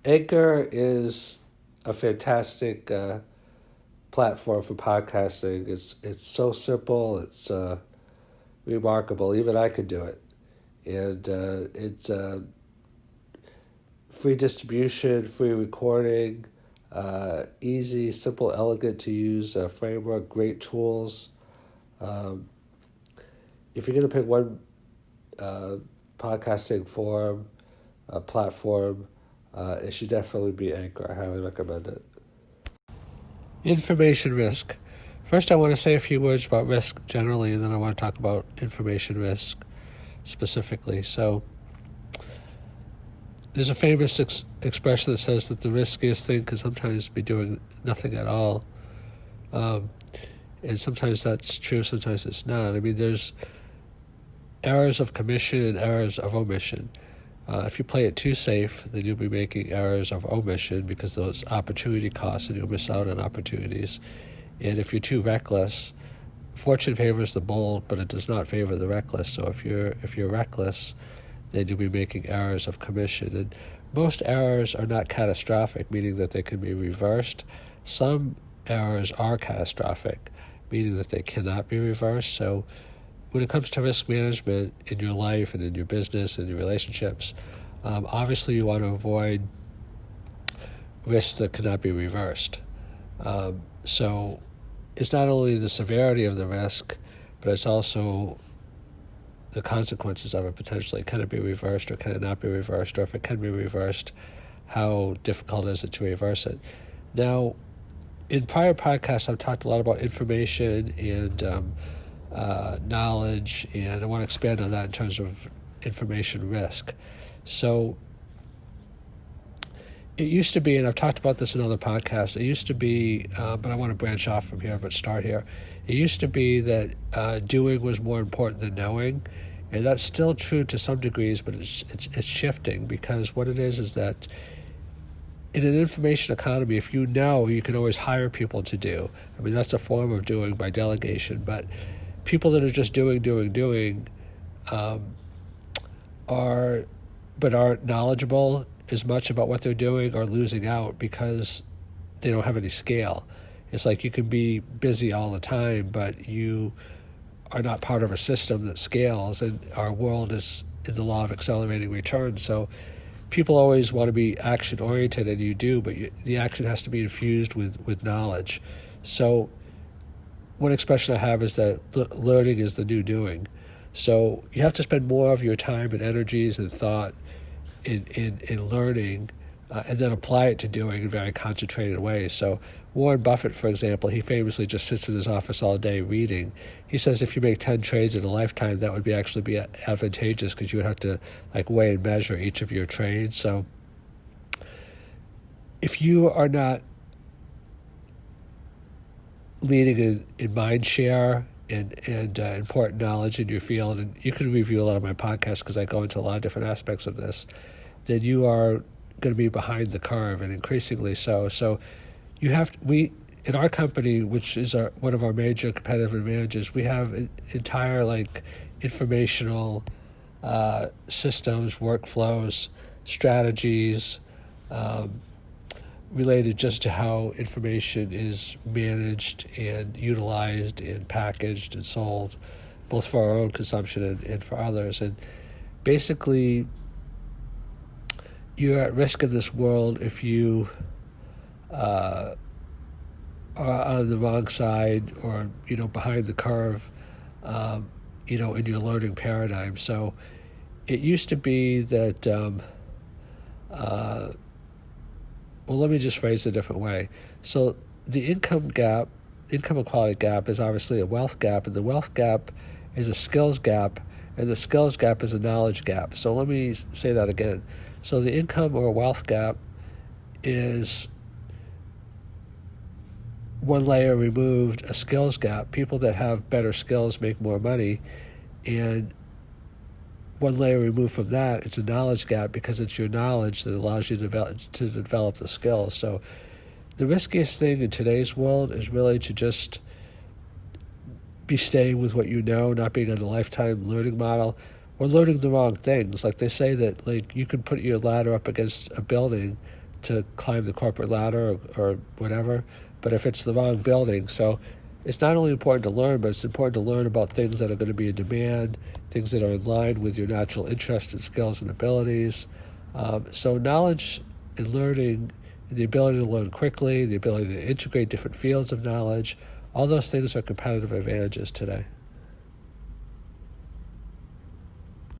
Anchor is a fantastic platform for podcasting. It's so simple. It's remarkable. Even I could do it, and it's free distribution, free recording, easy, simple, elegant to use framework, great tools. If you're going to pick one podcasting forum, platform, it should definitely be Anchor. I highly recommend it. Information risk. First, I want to say a few words about risk generally, and then I want to talk about information risk specifically. So, there's a famous expression that says that the riskiest thing can sometimes be doing nothing at all. And sometimes that's true, sometimes it's not. I mean, there's errors of commission and errors of omission. If you play it too safe, then you'll be making errors of omission because those opportunity costs and you'll miss out on opportunities. And if you're too reckless, fortune favors the bold, but it does not favor the reckless. So if you're reckless, then you'll be making errors of commission. And most errors are not catastrophic, meaning that they can be reversed. Some errors are catastrophic, meaning that they cannot be reversed. So when it comes to risk management in your life and in your business and your relationships, obviously you want to avoid risks that cannot be reversed. So it's not only the severity of the risk, but it's also the consequences of it potentially. Can it be reversed or can it not be reversed? Or if it can be reversed, how difficult is it to reverse it? Now, in prior podcasts, I've talked a lot about information and knowledge, and I want to expand on that in terms of information risk. So it used to be, and I've talked about this in other podcasts, it used to be, but I want to branch off from here, but start here. It used to be that doing was more important than knowing, and that's still true to some degrees, but it's shifting, because what it is that in an information economy, if you know, you can always hire people to do. I mean, that's a form of doing by delegation, but people that are just doing aren't knowledgeable as much about what they're doing are losing out because they don't have any scale. It's like you can be busy all the time, but you are not part of a system that scales, and our world is in the law of accelerating returns. So people always want to be action-oriented, and you do, but the action has to be infused with knowledge. So one expression I have is that learning is the new doing. So you have to spend more of your time and energies and thought in learning and then apply it to doing in very concentrated ways. So Warren Buffett, for example, he famously just sits in his office all day reading. He says if you make 10 trades in a lifetime, that would actually be advantageous because you would have to weigh and measure each of your trades. So if you are not leading in mind share and important knowledge in your field, and you can review a lot of my podcasts because I go into a lot of different aspects of this, then you are going to be behind the curve, and increasingly so. So you have we in our company, which is one of our major competitive advantages, we have entire informational systems, workflows, strategies related just to how information is managed and utilized and packaged and sold, both for our own consumption and for others. And basically, you're at risk in this world if you are on the wrong side or behind the curve, in your learning paradigm. So it used to be that. Well, let me just phrase it a different way. So the income equality gap is obviously a wealth gap, and the wealth gap is a skills gap, and the skills gap is a knowledge gap. So let me say that again. So the income or wealth gap is one layer removed, a skills gap. People that have better skills make more money, and one layer removed from that, it's a knowledge gap because it's your knowledge that allows you to develop the skills. So the riskiest thing in today's world is really to just be staying with what you know, not being on the lifetime learning model or learning the wrong things. Like they say that you can put your ladder up against a building to climb the corporate ladder or whatever, but if it's the wrong building. So it's not only important to learn, but it's important to learn about things that are going to be in demand, things that are in line with your natural interests and skills and abilities. So knowledge and learning, the ability to learn quickly, the ability to integrate different fields of knowledge, all those things are competitive advantages today.